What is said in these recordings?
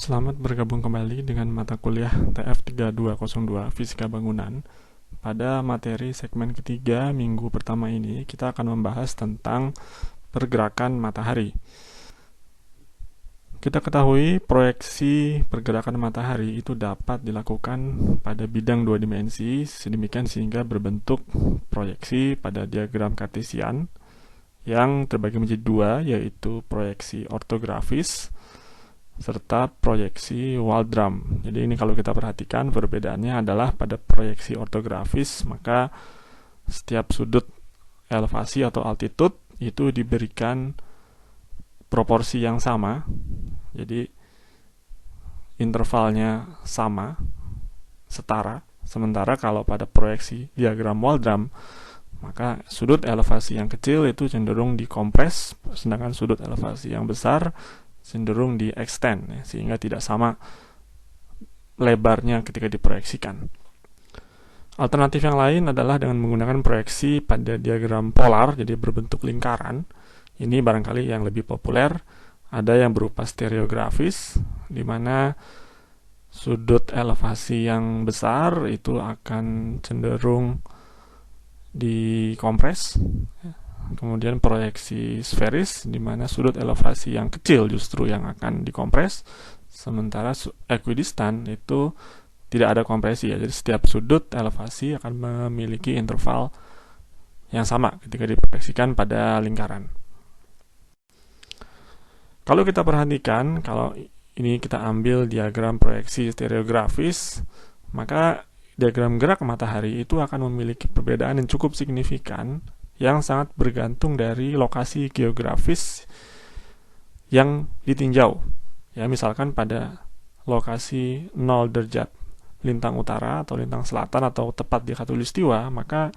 Selamat bergabung kembali dengan mata kuliah TF3202 Fisika Bangunan. Pada materi segmen ketiga minggu pertama ini, kita akan membahas tentang pergerakan matahari. Kita ketahui proyeksi pergerakan matahari itu dapat dilakukan pada bidang dua dimensi, sedemikian sehingga berbentuk proyeksi pada diagram kartesian yang terbagi menjadi dua, yaitu proyeksi ortografis serta proyeksi Waldram. Jadi ini kalau kita perhatikan perbedaannya adalah pada proyeksi ortografis, maka setiap sudut elevasi atau altitude itu diberikan proporsi yang sama. Jadi intervalnya sama, setara. Sementara kalau pada proyeksi diagram Waldram, maka sudut elevasi yang kecil itu cenderung dikompres, sedangkan sudut elevasi yang besar cenderung di extend, ya, sehingga tidak sama lebarnya ketika diproyeksikan. Alternatif yang lain adalah dengan menggunakan proyeksi pada diagram polar, jadi berbentuk lingkaran. Ini barangkali yang lebih populer. Ada yang berupa stereografis, di mana sudut elevasi yang besar itu akan cenderung dikompres. Kemudian proyeksi sferis, di mana sudut elevasi yang kecil justru yang akan dikompres, sementara equidistant itu tidak ada kompresi, ya. Jadi setiap sudut elevasi akan memiliki interval yang sama ketika diproyeksikan pada lingkaran. Kalau kita perhatikan, kalau ini kita ambil diagram proyeksi stereografis, maka diagram gerak matahari itu akan memiliki perbedaan yang cukup signifikan, yang sangat bergantung dari lokasi geografis yang ditinjau. Ya, misalkan pada lokasi 0 derajat lintang utara atau lintang selatan atau tepat di khatulistiwa, maka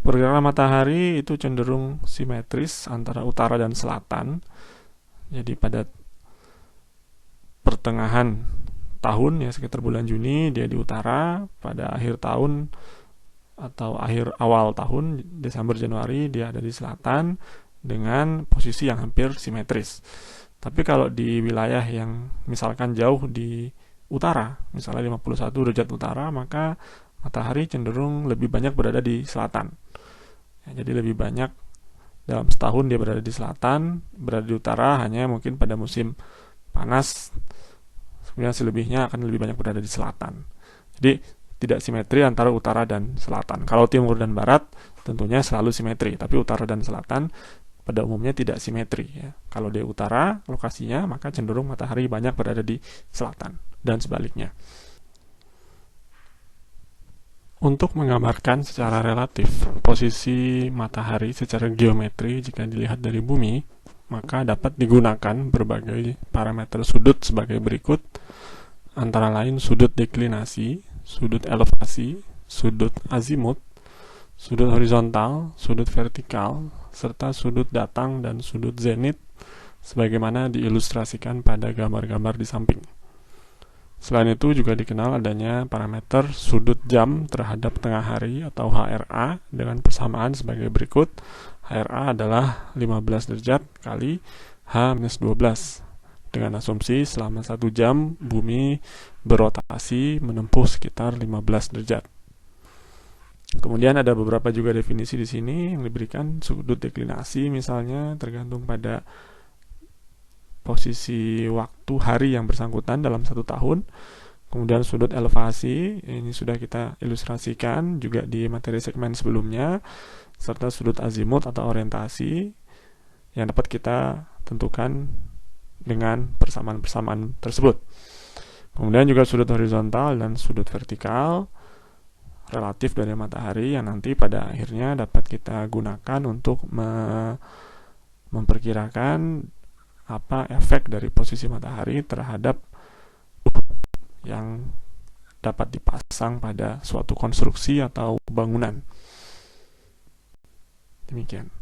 pergerakan matahari itu cenderung simetris antara utara dan selatan. Jadi pada pertengahan tahun, ya sekitar bulan Juni, dia di utara. Pada akhir tahun atau awal tahun, Desember Januari, dia ada di selatan dengan posisi yang hampir simetris. Tapi kalau di wilayah yang misalkan jauh di utara, misalnya 51 derajat utara, maka matahari cenderung lebih banyak berada di selatan. Ya, jadi lebih banyak dalam setahun dia berada di selatan, berada di utara hanya mungkin pada musim panas, kemudian selebihnya akan lebih banyak berada di selatan. Jadi tidak simetri antara utara dan selatan. Kalau timur dan barat tentunya selalu simetri, tapi utara dan selatan pada umumnya tidak simetri, ya. Kalau di utara lokasinya, maka cenderung matahari banyak berada di selatan dan sebaliknya. Untuk menggambarkan secara relatif posisi matahari secara geometri jika dilihat dari bumi, maka dapat digunakan berbagai parameter sudut sebagai berikut, antara lain sudut deklinasi, sudut elevasi, sudut azimut, sudut horizontal, sudut vertikal, serta sudut datang dan sudut zenit, sebagaimana diilustrasikan pada gambar-gambar di samping. Selain itu juga dikenal adanya parameter sudut jam terhadap tengah hari atau HRA dengan persamaan sebagai berikut. HRA adalah 15 derajat kali H-12, dengan asumsi selama 1 jam bumi berotasi menempuh sekitar 15 derajat. Kemudian ada beberapa juga definisi di sini yang diberikan. Sudut deklinasi misalnya tergantung pada posisi waktu hari yang bersangkutan dalam 1 tahun. Kemudian sudut elevasi, ini sudah kita ilustrasikan juga di materi segmen sebelumnya, serta sudut azimut atau orientasi yang dapat kita tentukan dengan persamaan-persamaan tersebut. Kemudian juga sudut horizontal dan sudut vertikal relatif dari matahari yang nanti pada akhirnya dapat kita gunakan untuk memperkirakan apa efek dari posisi matahari terhadap yang dapat dipasang pada suatu konstruksi atau bangunan. Demikian.